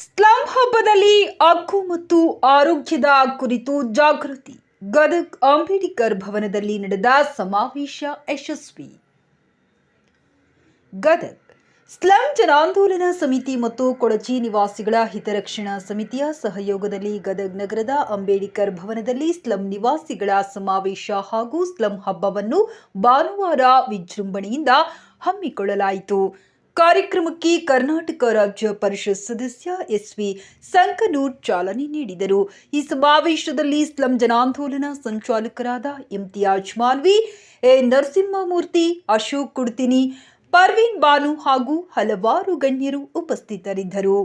Slum ಹಬ್ಬದಲ್ಲಿ ಹಕ್ಕು ಮತ್ತು ಆರೋಗ್ಯದ ಕುರಿತು ಜಾಗೃತಿ. ಗದಗ್ ಅಂಬೇಡ್ಕರ್ ಭವನದಲ್ಲಿ ನಡೆದ ಸಮಾವೇಶ ಯಶಸ್ವಿ. ಗದಗ್ ಸ್ಲಂ ಜನಾಂದೋಲನ ಸಮಿತಿ ಮತ್ತು ಕೊಳಚಿ ನಿವಾಸಿಗಳ ಹಿತರಕ್ಷಣಾ ಸಮಿತಿಯ ಸಹಯೋಗದಲ್ಲಿ ಗದಗ್ ನಗರದ ಅಂಬೇಡ್ಕರ್ ಭವನದಲ್ಲಿ ಸ್ಲಂ ನಿವಾಸಿಗಳ ಸಮಾವೇಶ ಹಾಗೂ ಸ್ಲಂ ಹಬ್ಬವನ್ನು ಭಾನುವಾರ ವಿಜೃಂಭಣೆಯಿಂದ ಹಮ್ಮಿಕೊಳ್ಳಲಾಯಿತು. ಕಾರ್ಯಕ್ರಮಕ್ಕೆ ಕರ್ನಾಟಕ ರಾಜ್ಯ ಪರಿಷತ್ ಸದಸ್ಯ ಎಸ್.ವಿ. ಸಂಕನೂರ್ ಚಾಲನೆ ನೀಡಿದರು. ಈ ಸಮಾವೇಶದಲ್ಲಿ ಸ್ಲಂ ಜನಾಂದೋಲನ ಸಂಚಾಲಕರಾದ ಇಮ್ತಿಯಾಜ್ ಮಾಲ್ವಿ, ಎ. ನರಸಿಂಹಮೂರ್ತಿ, ಅಶೋಕ್ ಕುಡ್ತಿನಿ, ಪರ್ವೀನ್ ಬಾನು ಹಾಗೂ ಹಲವಾರು ಗಣ್ಯರು ಉಪಸ್ಥಿತರಿದ್ದರು.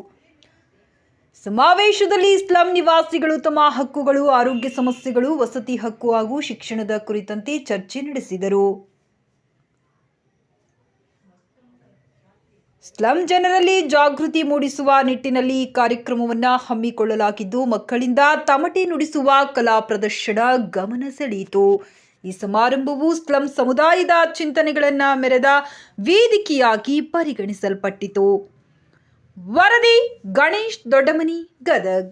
ಸಮಾವೇಶದಲ್ಲಿ ಸ್ಲಂ ನಿವಾಸಿಗಳು ತಮ್ಮ ಹಕ್ಕುಗಳು, ಆರೋಗ್ಯ ಸಮಸ್ಯೆಗಳು, ವಸತಿ ಹಕ್ಕು ಹಾಗೂ ಶಿಕ್ಷಣದ ಕುರಿತಂತೆ ಚರ್ಚೆ ನಡೆಸಿದರು. ಸ್ಲಂ ಜನರಲ್ಲಿ ಜಾಗೃತಿ ಮೂಡಿಸುವ ನಿಟ್ಟಿನಲ್ಲಿ ಈ ಕಾರ್ಯಕ್ರಮವನ್ನು ಹಮ್ಮಿಕೊಳ್ಳಲಾಗಿದ್ದು, ಮಕ್ಕಳಿಂದ ತಮಟೆ ನುಡಿಸುವ ಕಲಾ ಪ್ರದರ್ಶನ ಗಮನ ಸೆಳೆಯಿತು. ಈ ಸಮಾರಂಭವು ಸ್ಲಂ ಸಮುದಾಯದ ಚಿಂತನೆಗಳನ್ನು ಮೆರೆದ ವೇದಿಕೆಯಾಗಿ ಪರಿಗಣಿಸಲ್ಪಟ್ಟಿತು. ವರದಿ ಗಣೇಶ್ ದೊಡ್ಡಮನಿ, ಗದಗ್.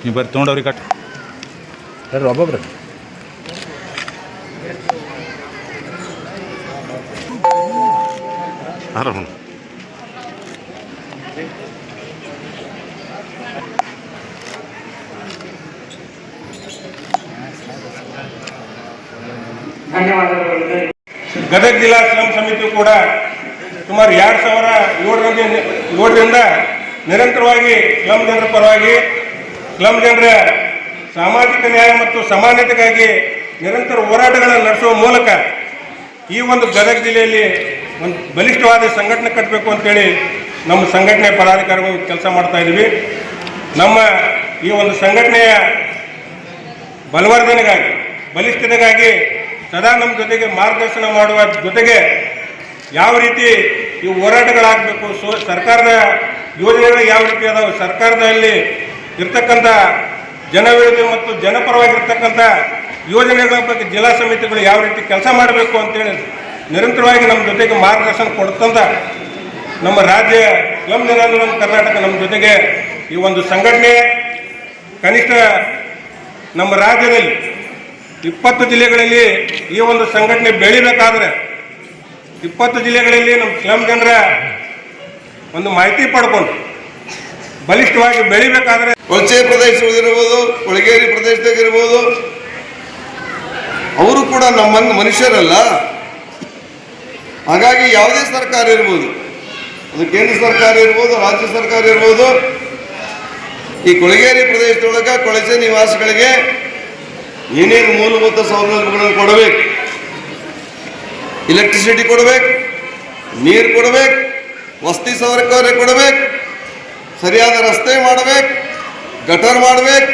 ನೀವು ಬರ್ರಿ ತೊಗೊಂಡವ್ರಿಗೆ ಕಟ್ ಬರ್ರಿ ಒಬ್ಬೊಬ್ರು. ಆರಾಮ ಗದಗ ಜಿಲ್ಲಾ ಸ್ಲಂ ಸಮಿತಿಯು ಕೂಡ ಸುಮಾರು 2007ರಿಂದ ನಿರಂತರವಾಗಿ ಸ್ಲಂ ಜನರ ಪರವಾಗಿ, ಸ್ಲಂ ಜನರ ಸಾಮಾಜಿಕ ನ್ಯಾಯ ಮತ್ತು ಸಮಾನತೆಗಾಗಿ ನಿರಂತರ ಹೋರಾಟಗಳನ್ನು ನಡೆಸುವ ಮೂಲಕ ಈ ಒಂದು ಗದಗ ಜಿಲ್ಲೆಯಲ್ಲಿ ಒಂದು ಬಲಿಷ್ಠವಾದ ಸಂಘಟನೆ ಕಟ್ಟಬೇಕು ಅಂತೇಳಿ ನಮ್ಮ ಸಂಘಟನೆ ಪದಾಧಿಕಾರಿಗಳು ಕೆಲಸ ಮಾಡ್ತಾ ಇದ್ದೀವಿ. ನಮ್ಮ ಈ ಒಂದು ಸಂಘಟನೆಯ ಬಲವರ್ಧನೆಗಾಗಿ, ಬಲಿಷ್ಠತೆಗಾಗಿ ಸದಾ ನಮ್ಮ ಜೊತೆಗೆ ಮಾರ್ಗದರ್ಶನ ಮಾಡುವ ಜೊತೆಗೆ ಯಾವ ರೀತಿ ಈ ಹೋರಾಟಗಳಾಗಬೇಕು, ಸರ್ಕಾರದ ಯೋಜನೆಗಳು ಯಾವ ರೀತಿ ಅದಾವೆ, ಸರ್ಕಾರದಲ್ಲಿ ಇರ್ತಕ್ಕಂಥ ಜನವಿರೋಧಿ ಮತ್ತು ಜನಪರವಾಗಿರ್ತಕ್ಕಂಥ ಯೋಜನೆಗಳ ಬಗ್ಗೆ ಜಿಲ್ಲಾ ಸಮಿತಿಗಳು ಯಾವ ರೀತಿ ಕೆಲಸ ಮಾಡಬೇಕು ಅಂತೇಳಿ ನಿರಂತರವಾಗಿ ನಮ್ಮ ಜೊತೆಗೆ ಮಾರ್ಗದರ್ಶನ ಕೊಡ್ತಂತ ನಮ್ಮ ರಾಜ್ಯ ಸ್ಲಂ ಜನಾಂದೋಲನ ಕರ್ನಾಟಕ ನಮ್ಮ ಜೊತೆಗೆ ಈ ಒಂದು ಸಂಘಟನೆ ಕನಿಷ್ಠ ನಮ್ಮ ರಾಜ್ಯದಲ್ಲಿ 20 ಜಿಲ್ಲೆಗಳಲ್ಲಿ ಈ ಒಂದು ಸಂಘಟನೆ ಬೆಳಿಬೇಕಾದ್ರೆ 20 ಜಿಲ್ಲೆಗಳಲ್ಲಿ ನಮ್ಮ ಸ್ಲಂ ಜನರ ಒಂದು ಮಾಹಿತಿ ಪಡ್ಕೊಂಡು ಬಲಿಷ್ಠವಾಗಿ ಬೆಳಿಬೇಕಾದ್ರೆ ಕೊಳಚೆ ಪ್ರದೇಶಗಳಿರ್ಬೋದು, ಕೊಳಗೇರಿ ಪ್ರದೇಶದಾಗಿರ್ಬೋದು, ಅವರು ಕೂಡ ನಮ್ಮನ್ನು ಮನುಷ್ಯರಲ್ಲ. ಹಾಗಾಗಿ ಯಾವುದೇ ಸರ್ಕಾರ ಇರ್ಬೋದು, ಅದು ಕೇಂದ್ರ ಸರ್ಕಾರ ಇರ್ಬೋದು, ರಾಜ್ಯ ಸರ್ಕಾರ ಇರ್ಬೋದು, ಈ ಕೊಳಗೇರಿ ಪ್ರದೇಶದೊಳಗೆ ಕೊಳಚೆ ನಿವಾಸಿಗಳಿಗೆ ಏನೇನು ಮೂಲಭೂತ ಸೌಲಭ್ಯಗಳನ್ನು ಕೊಡಬೇಕು, ಎಲೆಕ್ಟ್ರಿಸಿಟಿ ಕೊಡಬೇಕು, ನೀರು ಕೊಡಬೇಕು, ವಸತಿ ಸೌಕರ್ಯ ಕೊಡಬೇಕು, ಸರಿಯಾದ ರಸ್ತೆ ಮಾಡಬೇಕು, ಗಟರ್ ಮಾಡಬೇಕು,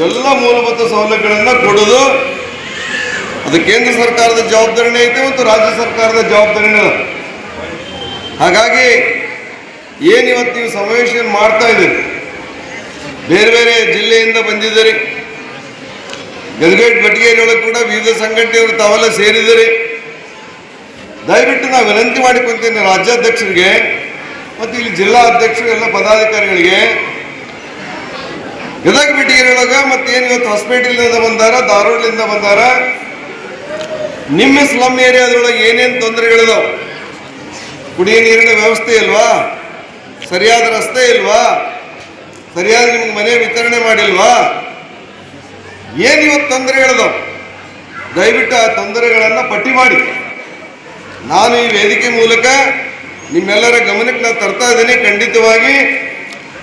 ಎಲ್ಲ ಮೂಲಭೂತ ಸೌಲಭ್ಯಗಳನ್ನು ಕೊಡೋದು ಅದು ಕೇಂದ್ರ ಸರ್ಕಾರದ ಜವಾಬ್ದಾರಿನೇ ಐತೆ ಮತ್ತು ರಾಜ್ಯ ಸರ್ಕಾರದ ಜವಾಬ್ದಾರಿನೇ ಅದ. ಹಾಗಾಗಿ ಏನಿವತ್ತು ನೀವು ಸಮಾವೇಶ ಮಾಡ್ತಾ ಇದ್ದೀರಿ, ಬೇರೆ ಬೇರೆ ಜಿಲ್ಲೆಯಿಂದ ಬಂದಿದ್ದೀರಿ, ಗದಗೇಟ್ ಬಟಗೇರಿಯೊಳಗೆ ಕೂಡ ವಿವಿಧ ಸಂಘಟನೆಯವರು ತಾವೆಲ್ಲ ಸೇರಿದ್ದೀರಿ. ದಯವಿಟ್ಟು ನಾವು ವಿನಂತಿ ಮಾಡಿಕೊಂತೀನಿ ರಾಜ್ಯಾಧ್ಯಕ್ಷರಿಗೆ ಮತ್ತು ಇಲ್ಲಿ ಜಿಲ್ಲಾ ಅಧ್ಯಕ್ಷರು ಎಲ್ಲ ಪದಾಧಿಕಾರಿಗಳಿಗೆ, ಗದಗ ಬಟಗೇರಿಯೊಳಗೆ ಮತ್ತು ಏನು ಇವತ್ತು ಹಾಸ್ಪಿಟಲ್ನಿಂದ ಬಂದಾರ, ಧಾರವಾಡದಿಂದ ಬಂದಾರ, ನಿಮ್ಮ ಸ್ಲಮ್ ಏರಿಯಾದೊಳಗೆ ಏನೇನು ತೊಂದರೆಗಳಿದಾವೆ, ಕುಡಿಯ ನೀರಿನ ವ್ಯವಸ್ಥೆ ಇಲ್ವಾ, ಸರಿಯಾದ ರಸ್ತೆ ಇಲ್ವಾ, ಸರಿಯಾದ ನಿಮ್ಗೆ ಮನೆ ವಿತರಣೆ ಮಾಡಿಲ್ವಾ, ಏನು ಇವತ್ತು ತೊಂದರೆಗಳಿದಾವೆ ದಯವಿಟ್ಟು ಆ ತೊಂದರೆಗಳನ್ನು ಪಟ್ಟಿ ಮಾಡಿ. ನಾನು ಈ ವೇದಿಕೆ ಮೂಲಕ ನಿಮ್ಮೆಲ್ಲರ ಗಮನಕ್ಕೆ ನಾನು ತರ್ತಾ ಇದ್ದೀನಿ. ಖಂಡಿತವಾಗಿ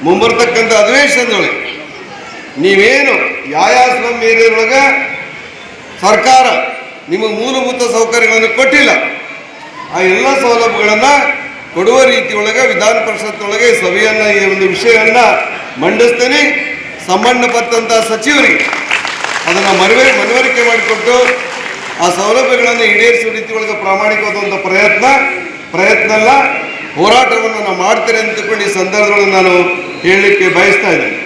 ಮುಂಬರ್ತಕ್ಕಂಥ ಅಧಿವೇಶನದೊಳಗೆ ನೀವೇನು ಯಾವ ಸ್ಲಮ್ ಏರಿಯಾದೊಳಗೆ ಸರ್ಕಾರ ನಿಮಗೆ ಮೂಲಭೂತ ಸೌಕರ್ಯಗಳನ್ನು ಕೊಟ್ಟಿಲ್ಲ, ಆ ಎಲ್ಲ ಸೌಲಭ್ಯಗಳನ್ನು ಕೊಡುವ ರೀತಿಯೊಳಗೆ ವಿಧಾನ ಪರಿಷತ್ತೊಳಗೆ ಸಭೆಯನ್ನು ಈ ಒಂದು ವಿಷಯವನ್ನು ಮಂಡಿಸ್ತೇನೆ. ಸಂಬಂಧಪಟ್ಟಂಥ ಸಚಿವರಿಗೆ ಅದನ್ನು ಮನವರಿಕೆ ಮಾಡಿಕೊಟ್ಟು ಆ ಸೌಲಭ್ಯಗಳನ್ನು ಈಡೇರಿಸುವ ರೀತಿಯೊಳಗೆ ಪ್ರಾಮಾಣಿಕವಾದಂಥ ಪ್ರಯತ್ನ ಅಲ್ಲ, ಹೋರಾಟವನ್ನು ನಾನು ಮಾಡ್ತೇನೆ ಅಂತಕೊಂಡು ಈ ಸಂದರ್ಭದಲ್ಲಿ ನಾನು ಹೇಳಲಿಕ್ಕೆ ಬಯಸ್ತಾ ಇದ್ದೇನೆ.